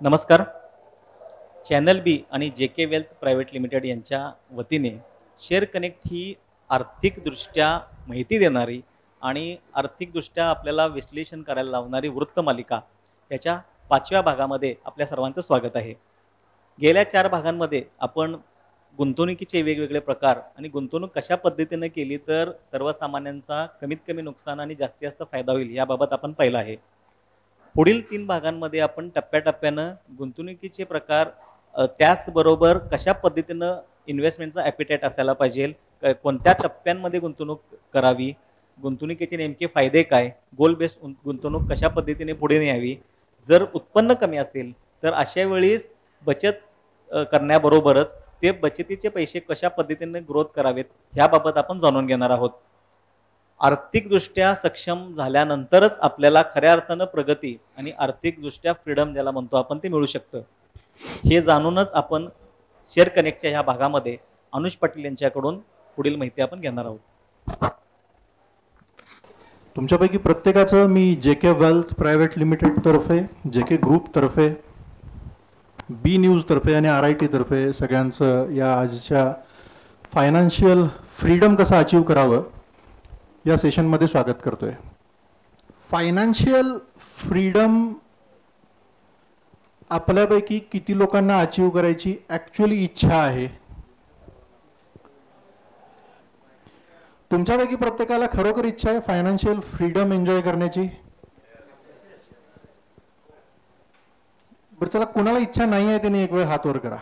नमस्कार. चॅनल बी आणि जे के वेल्थ प्रायव्हेट लिमिटेड यांच्या वतीने शेअर कनेक्ट ही आर्थिकदृष्ट्या माहिती देणारी आणि आर्थिकदृष्ट्या आपल्याला विश्लेषण करायला लावणारी वृत्तमालिका याच्या 5व्या भागामध्ये आपल्या सर्वांचं स्वागत आहे. गेल्या 4 भागांमध्ये आपण गुंतवणुकीचे वेगवेगळे प्रकार आणि गुंतवणूक कशा पद्धतीने केली तर सर्वसामान्यांचा कमीत कमी नुकसान आणि जास्तीत जास्त फायदा होईल याबाबत आपण पाहिलं आहे. पुढील 3 भागांमध्ये आपण टप्प्याटप्प्यानं गुंतवणुकीचे प्रकार त्याचबरोबर कशा पद्धतीनं इन्व्हेस्टमेंटचा ॲपिटाईट असायला पाहिजे, कोणत्या टप्प्यांमध्ये गुंतवणूक करावी, गुंतवणुकीचे नेमके फायदे काय, गोल बेस्ड गुंतवणूक कशा पद्धतीने पुढे न्यावी, जर उत्पन्न कमी असेल तर अशा वेळेस बचत करण्याबरोबरच ते बचतीचे पैसे कशा पद्धतीने ग्रोथ करावेत ह्याबाबत आपण जाणून घेणार आहोत. आर्थिकदृष्ट्या सक्षम झाल्यानंतरच आपल्याला खऱ्या अर्थानं प्रगती आणि आर्थिकदृष्ट्या फ्रीडम ज्याला म्हणतो आपण ते मिळू शकतं. हे जाणूनच आपण शेअर कनेक्टच्या ह्या भागामध्ये अनुज पाटील यांच्याकडून पुढील माहिती आपण घेणार आहोत. तुमच्यापैकी प्रत्येकाचं मी जे के वेल्थ प्रायव्हेट लिमिटेड तर्फे, जे के ग्रुप तर्फे, बी न्यूज तर्फे आणि RIT तर्फे सगळ्यांचं या आजच्या फायनान्शियल फ्रीडम कसं अचीव करावं या सेशनमध्ये स्वागत करतोय. फायनान्शियल फ्रीडम आपल्यापैकी किती लोकांना अचीव करायची ॲक्च्युअली इच्छा आहे? तुमच्यापैकी प्रत्येकाला खरोखर इच्छा आहे फायनान्शियल फ्रीडम एन्जॉय करण्याची? बरं चला, कुणाला इच्छा नाही आहे त्याने एक वेळ हात वर करा.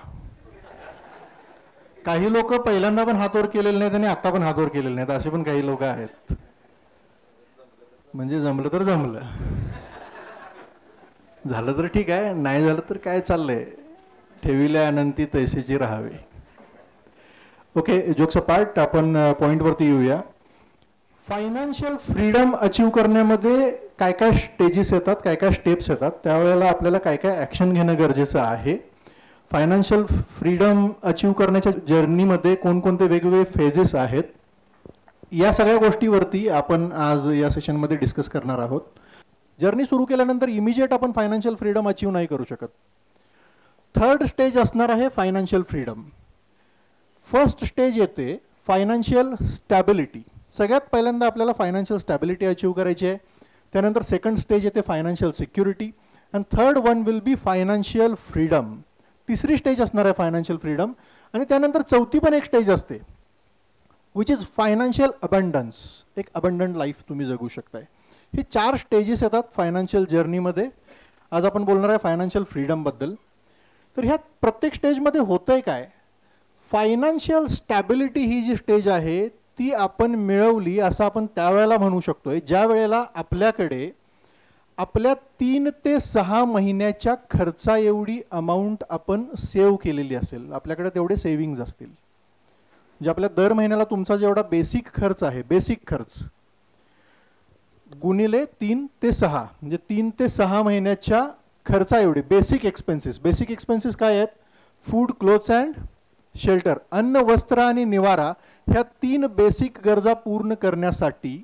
काही लोक पहिल्यांदा पण हात वर केलेले नाहीत आणि आता पण हात वर केलेले नाहीत, असे पण काही लोक आहेत. म्हणजे जमलं तर जमलं, झालं तर ठीक आहे, नाही झालं तर काय चाललंय, ठेविल्या अनंती तैसेची राहावे. ओके, जोक्स अपार्ट, आपण पॉइंटवरती येऊया. फायनान्शियल फ्रीडम अचीव करण्यामध्ये काय काय स्टेजेस येतात, काय काय स्टेप्स येतात, त्यावेळेला आपल्याला काय काय ॲक्शन घेणं गरजेचं आहे. फायनान्शियल फ्रीडम अचीव करण्याच्या जर्नीमध्ये कोणकोणते वेगवेगळे फेजेस आहेत, या सगळ्या गोष्टीवरती आपण आज या सेशनमध्ये डिस्कस करणार आहोत. जर्नी सुरू केल्यानंतर इमिजिएट आपण फायनान्शियल फ्रीडम अचीव नाही करू शकत. 3rd स्टेज असणार आहे फायनान्शियल फ्रीडम. फर्स्ट स्टेज येते फायनान्शियल स्टॅबिलिटी. सगळ्यात पहिल्यांदा आपल्याला फायनान्शियल स्टॅबिलिटी अचीव करायची आहे. त्यानंतर 2nd स्टेज येते financial security and 3rd one will be financial freedom. 3री स्टेज असणार आहे फायनान्शियल फ्रीडम आणि त्यानंतर 4थी पण एक स्टेज असते विच इज फायनान्शियल अबंडन्स. एक अबंडंट लाईफ तुम्ही जगू शकताय. ही 4 स्टेजेस येतात फायनान्शियल जर्नीमध्ये. आज आपण बोलणार आहे फायनान्शियल फ्रीडमबद्दल. तर ह्या प्रत्येक स्टेजमध्ये होतंय काय, फायनान्शियल स्टॅबिलिटी ही जी स्टेज आहे ती आपण मिळवली असं आपण त्यावेळेला म्हणू शकतोय ज्या वेळेला आपल्याकडे आपल्या 3 ते 6 महिन्याच्या खर्चा एवढी अमाऊंट आपण सेव्ह केलेली असेल, आपल्याकडे तेवढे सेव्हिंग्ज असतील. म्हणजे आपल्या दर महिन्याला तुमचा जेवढा बेसिक खर्च आहे, बेसिक खर्च गुणिले 3 ते 6 म्हणजे 3 ते 6 महिन्याच्या खर्चा एवढे बेसिक एक्सपेन्सेस. बेसिक एक्सपेन्सेस काय आहेत? Food, clothes and shelter. अन्न, वस्त्र आणि निवारा ह्या 3 बेसिक गरजा पूर्ण करण्यासाठी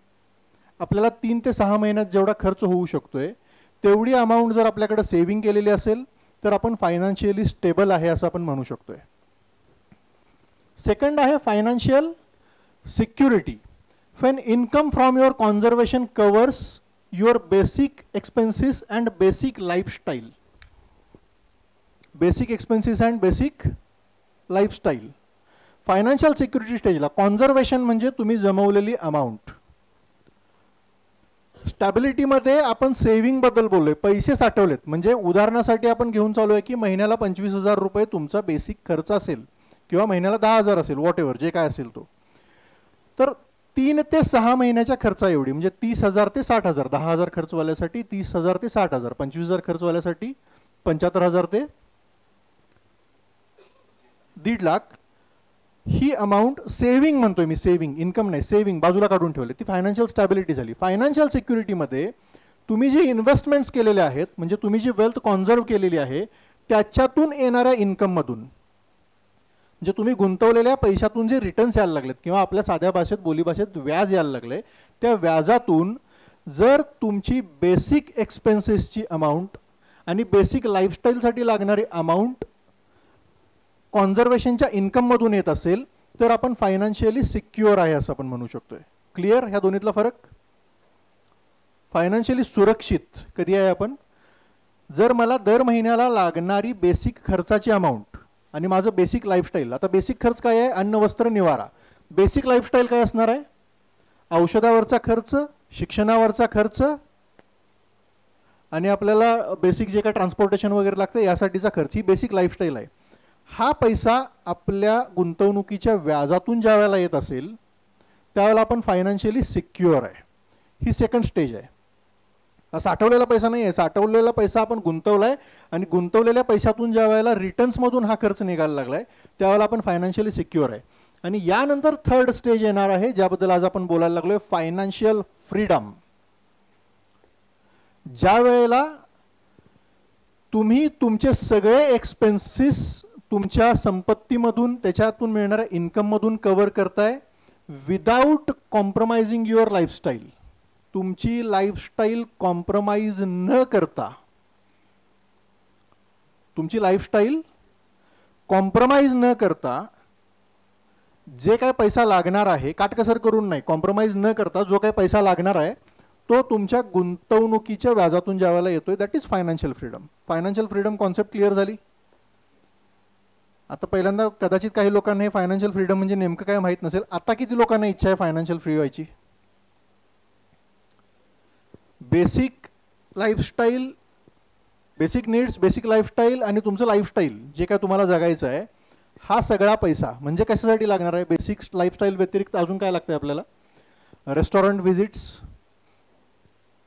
आपल्याला 3 ते 6 महिन्यात जेवढा खर्च होऊ शकतोय तेवढी अमाऊंट जर आपल्याकडे सेव्हिंग केलेली असेल तर आपण फायनान्शियली स्टेबल आहे असं आपण म्हणू शकतोय. सेकंड आहे financial security. when income from your conservation covers your basic expenses and basic lifestyle. Basic expenses and basic lifestyle. Financial security स्टेजला कॉन्झर्वेशन म्हणजे तुम्ही जमवलेली अमाऊंट. स्टॅबिलिटीमध्ये आपण सेव्हिंग बद्दल बोललोय, पैसे साठवलेत. म्हणजे उदाहरणासाठी आपण घेऊन चालू आहे की महिन्याला 25,000 रुपये तुमचा बेसिक खर्च असेल किंवा महिन्याला 10,000 असेल, वॉट एव्हर जे काय असेल तो. तर 3 ते 6 महिन्याच्या खर्चा एवढी म्हणजे 30,000 ते 60,000. 10,000 खर्चवाल्यासाठी 30,000 ते 60,000. 25,000 खर्चवाल्यासाठी 75,000 ते 1.5 लाख. ही अमाऊंट सेव्हिंग म्हणतोय मी, सेव्हिंग, इन्कम नाही, सेव्हिंग बाजूला काढून ठेवले. ती फायनान्शियल स्टॅबिलिटी झाली. फायनान्शियल सिक्युरिटीमध्ये तुम्ही जे इन्व्हेस्टमेंट्स केलेले आहेत म्हणजे तुम्ही जी वेल्थ कॉन्झर्व्ह केलेली आहे त्याच्यातून येणाऱ्या इन्कममधून, म्हणजे तुम्ही गुंतवलेल्या पैशातून जे रिटर्न्स यायला लागलेत किंवा आपल्या साध्या भाषेत बोलीभाषेत व्याज यायला लागले, त्या व्याजातून जर तुमची बेसिक एक्सपेन्सेसची अमाऊंट आणि बेसिक लाईफस्टाईलसाठी लागणारी अमाऊंट कॉन्झर्वेशनच्या इन्कममधून येत असेल तर आपण फायनान्शियली सिक्युअर आहे असं आपण म्हणू शकतोय. क्लिअर ह्या दोन्हीतला फरक? फायनान्शियली सुरक्षित कधी आहे आपण? जर मला दर महिन्याला लागणारी बेसिक खर्चाची अमाऊंट आणि माझं बेसिक लाईफस्टाईल, आता बेसिक खर्च काय आहे? अन्न वस्त्र निवारा. बेसिक लाईफस्टाईल काय असणार आहे? औषधावरचा खर्च, शिक्षणावरचा खर्च आणि आपल्याला बेसिक जे काय ट्रान्सपोर्टेशन वगैरे लागतं यासाठीचा खर्च, ही बेसिक लाईफस्टाईल आहे. हा पैसा आपल्या गुंतवणुकीच्या व्याजातून ज्या वेळेला येत असेल त्यावेळेला आपण फायनान्शियली सिक्युअर आहे. ही सेकंड स्टेज आहे. साठवलेला पैसा नाही आहे, साठवलेला पैसा आपण गुंतवलाय आणि गुंतवलेल्या पैशातून ज्या वेळेला रिटर्न्समधून हा खर्च निघायला लागलाय त्यावेळेला आपण फायनान्शियली सिक्युअर आहे. आणि यानंतर थर्ड स्टेज येणार आहे ज्याबद्दल आज आपण बोलायला लागलोय, फायनान्शियल फ्रीडम. ज्या वेळेला तुम्ही तुमचे सगळे एक्सपेन्सेस तुमच्या संपत्तीमधून त्याच्यातून मिळणाऱ्या इन्कममधून कव्हर करताय विदाउट कॉम्प्रोमाइजिंग युअर लाईफस्टाईल. तुमची लाईफस्टाईल कॉम्प्रोमाइज न करता, तुमची लाईफस्टाईल कॉम्प्रोमाइज न करता जे काय पैसा लागणार आहे, काटकसर करून नाही, कॉम्प्रोमाइज न करता जो काय पैसा लागणार आहे तो तुमच्या गुंतवणुकीच्या व्याजातून ज्या वेळेला येतोय, that is financial freedom. Financial freedom concept clear झाली? आता पहिल्यांदा कदाचित काही लोकांना हे फायनान्शियल फ्रीडम म्हणजे नेमकं काय माहित नसेल. आता किती लोकांना इच्छा आहे फायनान्शियल फ्री व्हायची? Basic lifestyle, basic needs, basic lifestyle आणि तुमचं लाईफस्टाईल जे काय तुम्हाला जगायचं आहे, हा सगळा पैसा म्हणजे कशासाठी लागणार आहे? बेसिक लाईफस्टाईल व्यतिरिक्त अजून काय लागतंय आपल्याला? Restaurant visits.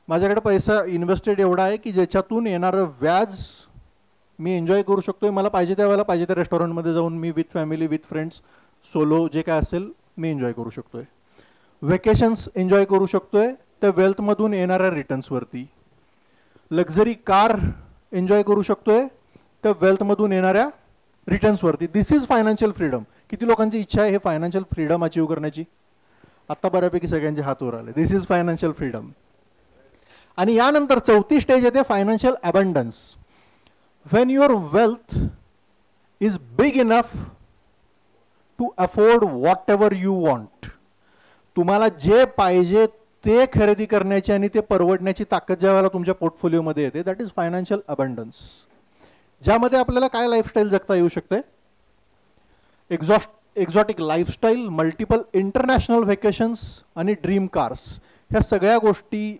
माझ्याकडे पैसा इन्व्हेस्टेड एवढा आहे की ज्याच्यातून येणारं व्याज मी एन्जॉय करू शकतोय. मला पाहिजे त्यावेळेला पाहिजे त्या रेस्टॉरंटमध्ये जाऊन me with family, with friends, solo जे काय असेल मी एन्जॉय करू शकतोय. वेकेशन्स एन्जॉय करू शकतोय त्या वेल्थमधून येणाऱ्या रिटर्न्सवरती. लक्झरी कार एन्जॉय करू शकतोय त्या वेल्थमधून येणाऱ्या रिटर्न्सवरती. दिस इज फायनान्शियल फ्रीडम. किती लोकांची इच्छा आहे हे फायनान्शियल फ्रीडम अचीव करण्याची? आता बऱ्यापैकी सगळ्यांचे हात वर आले. This is financial freedom. आणि यानंतर चौथी स्टेज येते financial abundance. When your wealth is big enough to afford whatever you want. तुम्हाला जे पाहिजे ते खरेदी करण्याची आणि ते परवडण्याची ताकद ज्या वेळेला तुमच्या पोर्टफोलिओमध्ये येते, दॅट इज फायनान्शियल अबंडन्स. ज्यामध्ये आपल्याला काय लाईफस्टाईल जगता येऊ शकते? एक्झॉटिक लाईफस्टाईल, मल्टिपल इंटरनॅशनल व्हेकेशन्स आणि ड्रीम कार्स. ह्या सगळ्या गोष्टी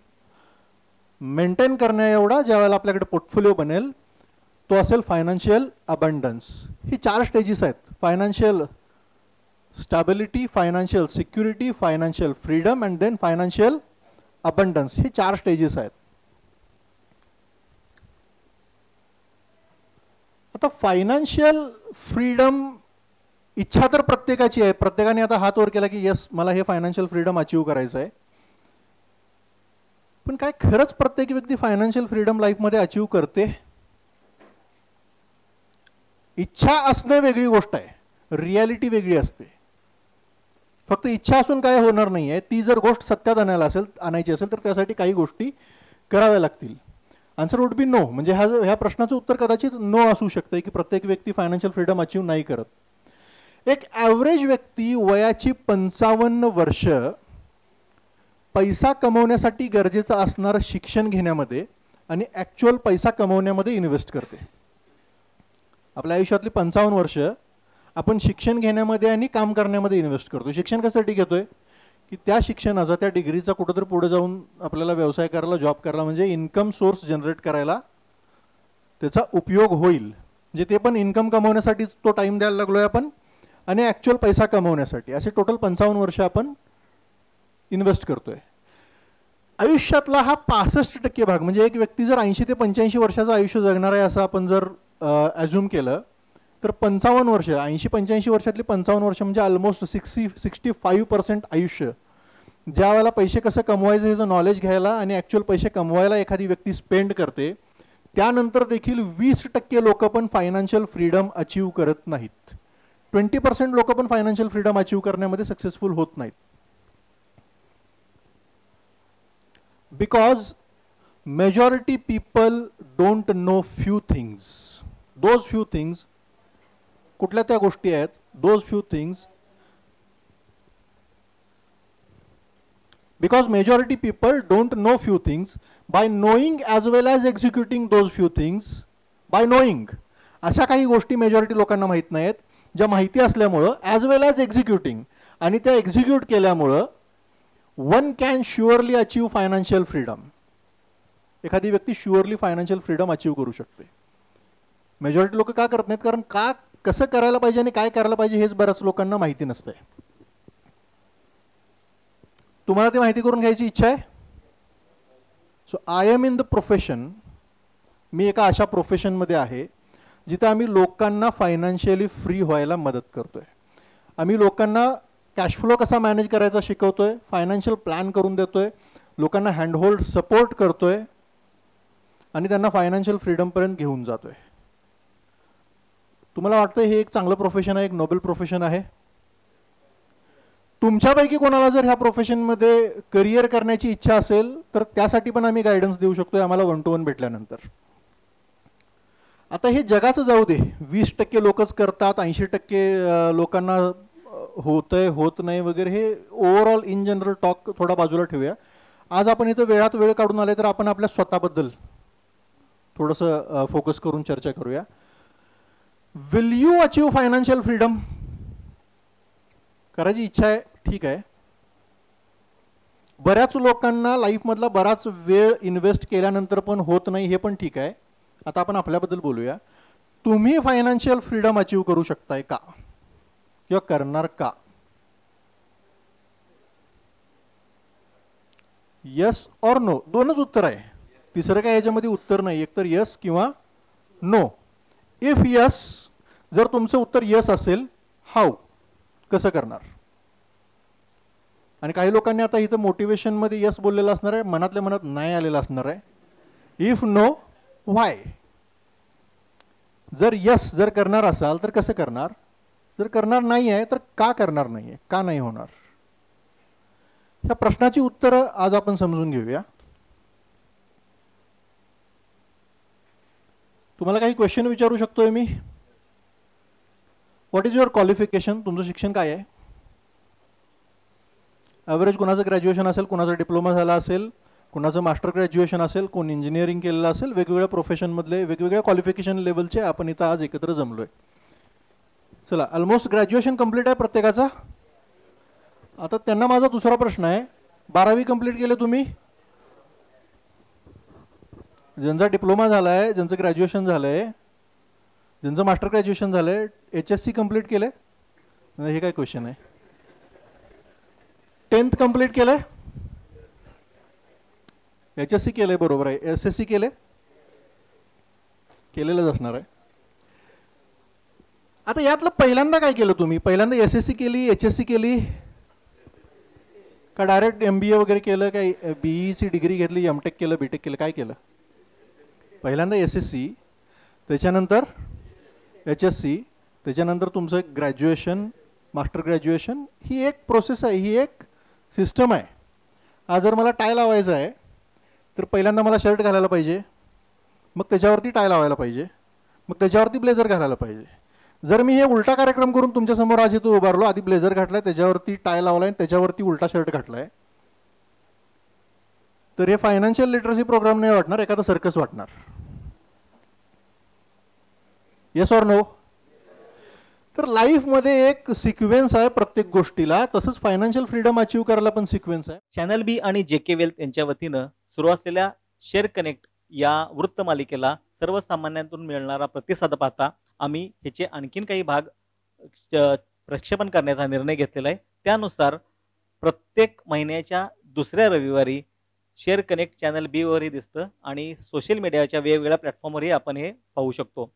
मेंटेन करण्या एवढा ज्या वेळेला आपल्याकडे पोर्टफोलिओ बनेल तो असेल फायनान्शियल अबंडन्स. ही 4 स्टेजेस आहेत: financial stability, financial security, financial freedom and then financial abundance. हे 4 स्टेजेस आहेत. आता फायनान्शियल फ्रीडम इच्छा तर प्रत्येकाची आहे. प्रत्येकाने आता हात वर केला की यस मला हे फायनान्शियल फ्रीडम अचीव करायचं आहे. पण काय खरंच प्रत्येक व्यक्ती फायनान्शियल फ्रीडम लाईफमध्ये अचीव करते? इच्छा असणं वेगळी गोष्ट आहे, रियालिटी वेगळी असते. फक्त इच्छा असून काय होणार नाही आहे. ती जर गोष्ट सत्यात आणायची असेल तर त्यासाठी काही गोष्टी कराव्या लागतील. Answer would be no. म्हणजे ह्या प्रश्नाचं उत्तर कदाचित नो असू शकतं की प्रत्येक व्यक्ती फायनान्शियल फ्रीडम अचीव नाही करत. एक ॲव्हरेज व्यक्ती वयाची 55 वर्ष पैसा कमवण्यासाठी गरजेचं असणारं शिक्षण घेण्यामध्ये आणि ॲक्च्युअल पैसा कमवण्यामध्ये इन्व्हेस्ट करते. आपल्या आयुष्यातली 55 वर्ष आपण शिक्षण घेण्यामध्ये आणि काम करण्यामध्ये इन्व्हेस्ट करतो. शिक्षण कशासाठी घेतोय? की त्या शिक्षणाचा, त्या डिग्रीचा कुठंतरी पुढे जाऊन आपल्याला व्यवसाय करायला, जॉब करायला, म्हणजे इन्कम सोर्स जनरेट करायला त्याचा उपयोग होईल. म्हणजे ते पण इन्कम कमवण्यासाठी तो टाइम द्यायला लागलोय आपण आणि ॲक्च्युअल पैसा कमवण्यासाठी. असे टोटल 55 वर्ष आपण इन्व्हेस्ट करतोय. आयुष्यातला हा 65% भाग, म्हणजे एक व्यक्ती जर 80 ते 85 वर्षाचं आयुष्य जगणार आहे असं आपण जर ॲझ्युम केलं तर 55 वर्ष, 80-85 वर्षातली 55 वर्ष म्हणजे ऑलमोस्ट 65% आयुष्य ज्या वेळेला पैसे कसं कमवायचं हे जर नॉलेज घ्यायला आणि ॲक्च्युअल पैसे कमवायला एखादी व्यक्ती स्पेंड करते, त्यानंतर देखील 20% लोक पण फायनान्शियल फ्रीडम अचीव करत नाहीत. 20% लोक पण फायनान्शियल फ्रीडम अचीव करण्यामध्ये सक्सेसफुल होत नाहीत. Because majority people don't know few things. Those few things कुठल्या त्या गोष्टी आहेत? Those few things, because majority people don't know few things, by knowing as well as executing those few things, by knowing अशा काही गोष्टी majority लोकांना माहीत नाहीत, ज्या माहिती असल्यामुळं ॲज वेल ॲज एक्झिक्युटिंग आणि त्या एक्झिक्यूट केल्यामुळं one can surely achieve financial freedom. एखादी व्यक्ती शुअरली फायनान्शियल फ्रीडम अचीव करू शकते. मेजॉरिटी लोक का करत नाहीत? कारण का कसं करायला पाहिजे आणि काय करायला पाहिजे हेच बऱ्याच लोकांना माहिती नसतंय. तुम्हाला ती माहिती करून घ्यायची इच्छा आहे? So I am in the profession. मी एका अशा प्रोफेशनमध्ये आहे जिथे आम्ही लोकांना फायनान्शियली फ्री व्हायला मदत करतोय. आम्ही लोकांना कॅश फ्लो कसा मॅनेज करायचा शिकवतोय, फायनान्शियल प्लॅन करून देतोय, लोकांना हँडहोल्ड सपोर्ट करतोय आणि त्यांना फायनान्शियल फ्रीडमपर्यंत घेऊन जातोय. तुम्हाला वाटतं हे एक चांगलं प्रोफेशन आहे, एक नोबल प्रोफेशन आहे? तुमच्यापैकी कोणाला जर ह्या प्रोफेशनमध्ये करिअर करण्याची इच्छा असेल तर त्यासाठी पण आम्ही गायडन्स देऊ शकतोय आम्हाला 1-to-1 भेटल्यानंतर. आता हे जगाचं जाऊ दे, 20% लोकच करतात, 80% लोकांना होतंय होत नाही वगैरे, हे ओव्हरऑल इन जनरल टॉक थोडा बाजूला ठेवूया. आज आपण इथं वेळात वेळ काढून आले तर आपण आपल्या स्वतःबद्दल थोडंसं फोकस करून चर्चा करूया. Will you achieve financial freedom? करायची इच्छा आहे, ठीक आहे. बऱ्याच लोकांना लाईफमधला बराच वेळ इन्व्हेस्ट केल्यानंतर पण होत नाही, हे पण ठीक आहे. आता आपण आपल्याबद्दल बोलूया. तुम्ही फायनान्शियल फ्रीडम अचीव करू शकताय का किंवा करणार का? येस ऑर नो, दोनच उत्तर आहे, तिसरं काय याच्यामध्ये उत्तर नाही. एकतर येस किंवा नो. इफ यस, जर तुमचं उत्तर येस असेल, हाऊ, कसं करणार? आणि काही लोकांनी आता इथं मोटिवेशनमध्ये यस बोललेलं असणार आहे, मनातल्या मनात नाही आलेलं असणार आहे. इफ नो, व्हाय? जर यस जर करणार असाल तर कसं करणार? जर करणार नाही आहे तर का करणार नाही आहे, का नाही होणार? ह्या प्रश्नाची उत्तरं आज आपण समजून घेऊया. तुम्हाला काही क्वेश्चन विचारू शकतोय मी? What is your qualification? तुमचं शिक्षण काय आहे? ॲव्हरेज कोणाचं ग्रॅज्युएशन असेल, कोणाचा डिप्लोमा झाला असेल, कोणाचं मास्टर ग्रॅज्युएशन असेल, कोण इंजिनिअरिंग केलेलं असेल. वेगवेगळ्या प्रोफेशनमधले वेगवेगळ्या क्वालिफिकेशन लेवलचे आपण इथं आज एकत्र जमलोय. चला, ऑलमोस्ट ग्रॅज्युएशन कंप्लीट आहे प्रत्येकाचा. आता त्यांना माझा दुसरा प्रश्न आहे, 12वी कंप्लीट केले तुम्ही? ज्यांचा डिप्लोमा झाला आहे, ज्यांचं ग्रॅज्युएशन झालं आहे, ज्यांचं मास्टर ग्रॅज्युएशन झालं आहे, HSC कंप्लीट केले? हे काय क्वेश्चन आहे? 10th कंप्लीट केलं? HSC केलंय, बरोबर आहे. SSC केले? केलेलंच असणार आहे. आता यातलं पहिल्यांदा काय केलं तुम्ही? पहिल्यांदा SSC केली, HSC केली, का डायरेक्ट MBA वगैरे केलं, काय BEची डिग्री घेतली, MTech केलं, BTech केलं, काय केलं? पहिल्यांदा SSC, त्याच्यानंतर HSC, त्याच्यानंतर तुमचं ग्रॅज्युएशन, मास्टर ग्रॅज्युएशन. ही एक प्रोसेस आहे, ही एक सिस्टम आहे. आज जर मला टाय लावायचा आहे तर पहिल्यांदा मला शर्ट घालायला पाहिजे, मग त्याच्यावरती टाय लावायला पाहिजे, मग त्याच्यावरती ब्लेझर घालायला पाहिजे. जर मी हे उलटा कार्यक्रम करून तुमच्यासमोर आज इथं उभारलो, आधी ब्लेझर घातलाय, त्याच्यावरती टाय लावलाय, त्याच्यावरती उलटा शर्ट घातलाय, तर हे फायनान्शियल लिटरसी प्रोग्राम नाही वाटणार, एखादा सर्कस वाटणार. Yes or no? तर लाईफमध्ये एक सिक्वेन्स आहे प्रत्येक गोष्टीला, तसंच फायनान्शियल फ्रीडम अचीव करायला पण सिक्वेन्स आहे. चॅनल बी आणि JK वेल्थ यांच्या वतीनं सुरू असलेल्या शेअर कनेक्ट या वृत्तमालिकेला सर्वसामान्यांतून मिळणारा प्रतिसाद पाहता आम्ही ह्याचे आणखीन काही भाग प्रक्षेपण करण्याचा निर्णय घेतलेला आहे. त्यानुसार प्रत्येक महिन्याच्या दुसऱ्या रविवारी शेअर कनेक्ट चॅनल बी वरही दिसतं आणि सोशल मीडियाच्या वेगवेगळ्या प्लॅटफॉर्मवरही आपण हे पाहू शकतो.